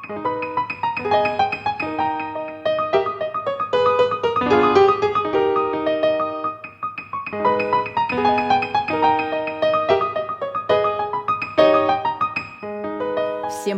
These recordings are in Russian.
Всем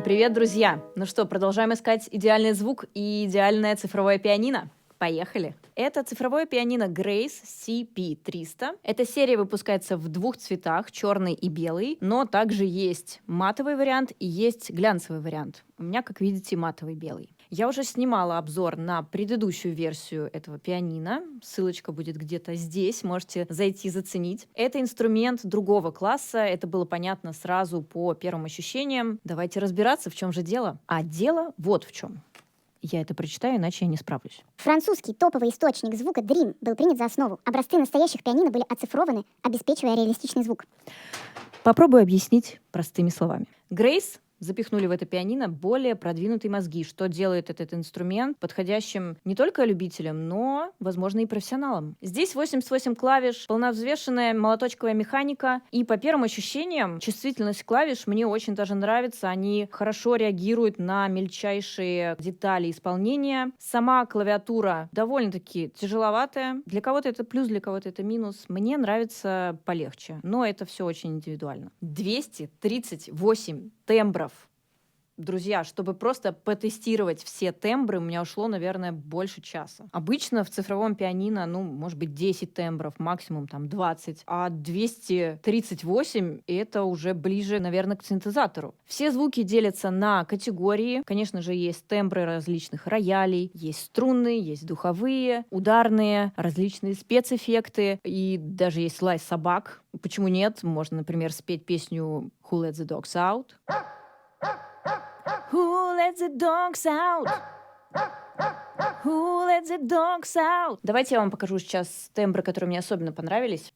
привет, друзья! Ну что, продолжаем искать идеальный звук и идеальное цифровое пианино? Поехали! Это цифровое пианино Grace CP300. Эта серия выпускается в двух цветах, черный и белый, но также есть матовый вариант и есть глянцевый вариант. У меня, как видите, матовый белый. Я уже снимала обзор на предыдущую версию этого пианино. Ссылочка будет где-то здесь, можете зайти заценить. Это инструмент другого класса, это было понятно сразу по первым ощущениям. Давайте разбираться, в чем же дело. А дело вот в чем. Я это прочитаю, иначе я не справлюсь. Французский топовый источник звука Dream был принят за основу. Образцы настоящих пианино были оцифрованы, обеспечивая реалистичный звук. Попробую объяснить простыми словами. Grace запихнули в это пианино более продвинутые мозги, что делает этот инструмент подходящим не только любителям, но, возможно, и профессионалам. Здесь 88 клавиш, полновзвешенная молоточковая механика, и по первым ощущениям чувствительность клавиш мне очень даже нравится, они хорошо реагируют на мельчайшие детали исполнения. Сама клавиатура довольно-таки тяжеловатая, для кого-то это плюс, для кого-то это минус. Мне нравится полегче, но это все очень индивидуально. 238 тембров. Друзья, чтобы просто потестировать все тембры, у меня ушло, наверное, больше часа. Обычно в цифровом пианино, может быть, 10 тембров, максимум там 20, а 238 — это уже ближе, наверное, к синтезатору. Все звуки делятся на категории. Конечно же, есть тембры различных роялей, есть струнные, есть духовые, ударные, различные спецэффекты, и даже есть лай собак. Почему нет? Можно, например, спеть песню «Who let the dogs out?» Who let the dogs out? Who let the dogs out? Давайте я вам покажу сейчас тембры, которые мне особенно понравились.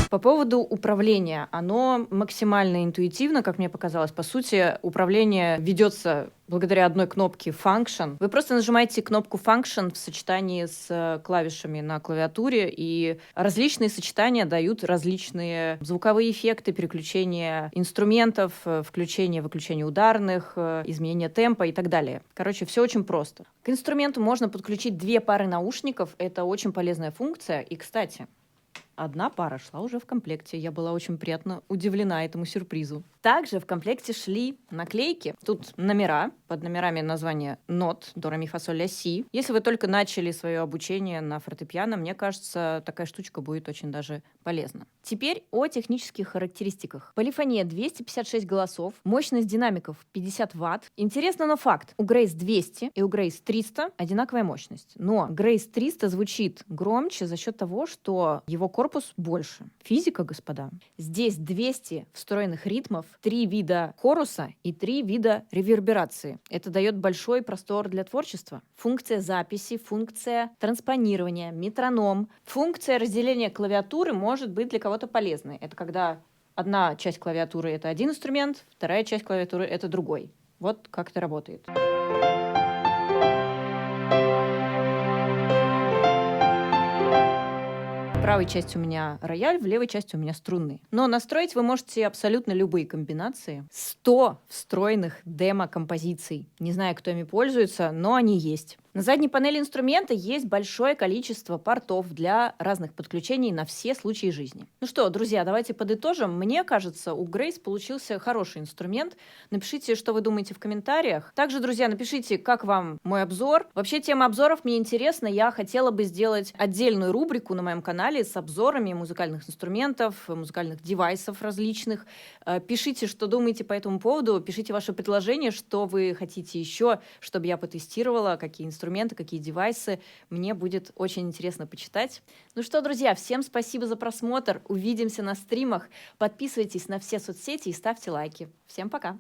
По поводу управления. Оно максимально интуитивно, как мне показалось. По сути, управление ведется благодаря одной кнопке Function. Вы просто нажимаете кнопку Function в сочетании с клавишами на клавиатуре, и различные сочетания дают различные звуковые эффекты, переключение инструментов, включение-выключение ударных, изменение темпа и так далее. Короче, все очень просто. К инструменту можно подключить 2 пары наушников. Это очень полезная функция. И, кстати, одна пара шла уже в комплекте. Я была очень приятно удивлена этому сюрпризу. Также в комплекте шли наклейки. Тут номера. Под номерами название нот до, ре, ми, фа, соль, ля, си. Если вы только начали свое обучение на фортепиано, мне кажется, такая штучка будет очень даже полезна. Теперь о технических характеристиках. Полифония 256 голосов, мощность динамиков 50 Вт. Интересно, но факт. У Grace 200 и у Grace 300 одинаковая мощность. Но Grace 300 звучит громче за счет того, что его корпус больше. Физика, господа. Здесь 200 встроенных ритмов, 3 вида хоруса и 3 вида реверберации. Это дает большой простор для творчества. Функция записи, функция транспонирования, метроном, функция разделения клавиатуры может быть для кого-то полезной. Это когда одна часть клавиатуры — это один инструмент, вторая часть клавиатуры — это другой. Вот как это работает. В правой части у меня рояль, в левой части у меня струнные. Но настроить вы можете абсолютно любые комбинации. 100 встроенных демо-композиций. Не знаю, кто ими пользуется, но они есть. На задней панели инструмента есть большое количество портов для разных подключений на все случаи жизни. Ну что, друзья, давайте подытожим. Мне кажется, у Grace получился хороший инструмент. Напишите, что вы думаете в комментариях. Также, друзья, напишите, как вам мой обзор. Вообще, тема обзоров мне интересна. Я хотела бы сделать отдельную рубрику на моем канале с обзорами музыкальных инструментов, музыкальных девайсов различных. Пишите, что думаете по этому поводу. Пишите ваши предложения, что вы хотите еще, чтобы я потестировала, какие инструменты, какие девайсы. Мне будет очень интересно почитать. Ну что, друзья, всем спасибо за просмотр. Увидимся на стримах. Подписывайтесь на все соцсети и ставьте лайки. Всем пока!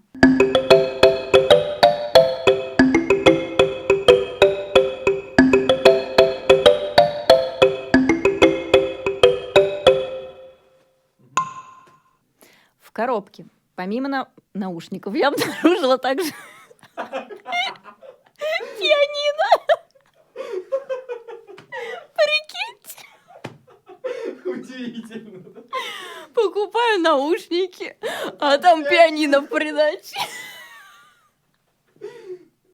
В коробке, помимо наушников, я обнаружила также пианино. Прикиньте. Удивительно. Покупаю наушники, а там пианино в придаче.